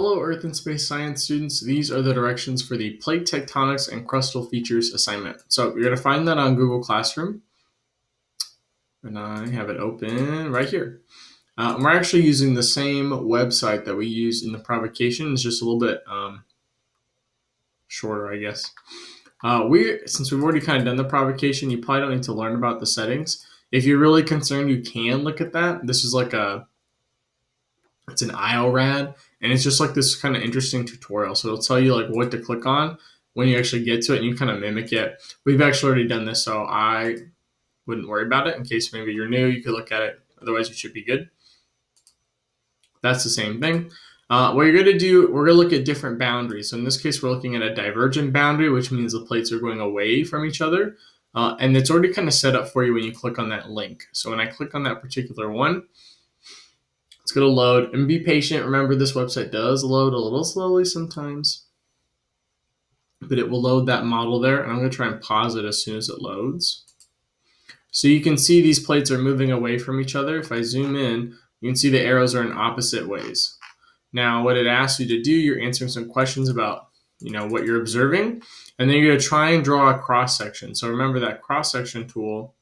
Hello Earth and Space Science students, these are the directions for the Plate Tectonics and Crustal Features assignment. So you're going to find that on Google Classroom, and I have it open right here. We're actually using the same website that we used in the provocation. It's just a little bit shorter, I guess. Since we've already kind of done the provocation, you probably don't need to learn about the settings. If you're really concerned, you can look at that. This is like it's an IORAD, and it's just like this kind of interesting tutorial. So it'll tell you like what to click on when you actually get to it, and you kind of mimic it. We've actually already done this, so I wouldn't worry about it. In case maybe you're new, you could look at it. Otherwise, you should be good. That's the same thing. What you're going to do, we're going to look at different boundaries. So in this case, we're looking at a divergent boundary, which means the plates are going away from each other. And it's already kind of set up for you when you click on that link. So when I click on that particular one, it's going to load, and be patient. Remember, this website does load a little slowly sometimes, but it will load that model there. And I'm going to try and pause it as soon as it loads. So you can see these plates are moving away from each other. If I zoom in, you can see the arrows are in opposite ways. Now, what it asks you to do, you're answering some questions about what you're observing, and then you're going to try and draw a cross section. So remember, that cross section tool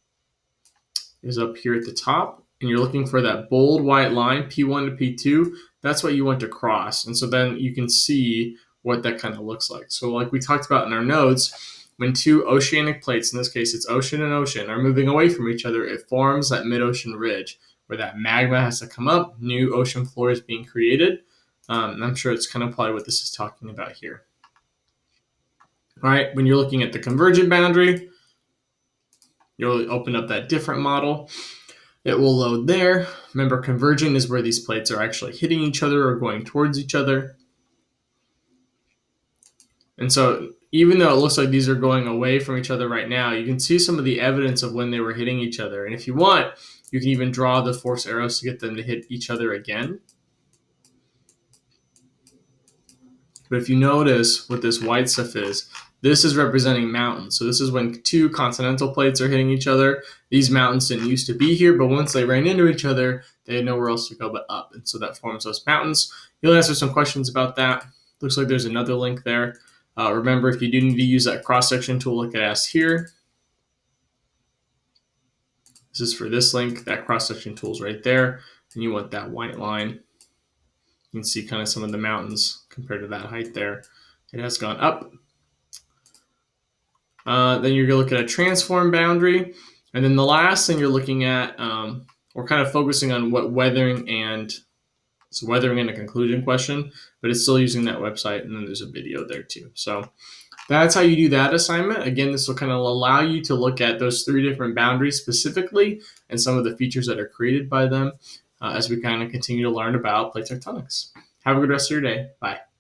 is up here at the top, and you're looking for that bold white line, P1 to P2. That's what you want to cross. And so then you can see what that kind of looks like. So like we talked about in our notes, when two oceanic plates, in this case it's ocean and ocean, are moving away from each other, it forms that mid-ocean ridge where that magma has to come up, new ocean floor is being created. And I'm sure it's kind of probably what this is talking about here. All right, when you're looking at the convergent boundary, you'll open up that different model. It will load there. Remember, convergent is where these plates are actually hitting each other or going towards each other. And so even though it looks like these are going away from each other right now, you can see some of the evidence of when they were hitting each other. And if you want, you can even draw the force arrows to get them to hit each other again. But if you notice what this white stuff is, this is representing mountains. So this is when two continental plates are hitting each other. These mountains didn't used to be here, but once they ran into each other, they had nowhere else to go but up. And so that forms those mountains. You'll answer some questions about that. Looks like there's another link there. Remember, if you do need to use that cross-section tool like it asks here, this is for this link. That cross-section tool is right there. And you want that white line. You can see kind of some of the mountains compared to that height there. It has gone up. Then you're going to look at a transform boundary. And then the last thing you're looking at, we're kind of focusing on what weathering and it's weathering in a conclusion question, but it's still using that website. And then there's a video there too. So that's how you do that assignment. Again, this will kind of allow you to look at those three different boundaries specifically and some of the features that are created by them as we kind of continue to learn about plate tectonics. Have a good rest of your day. Bye.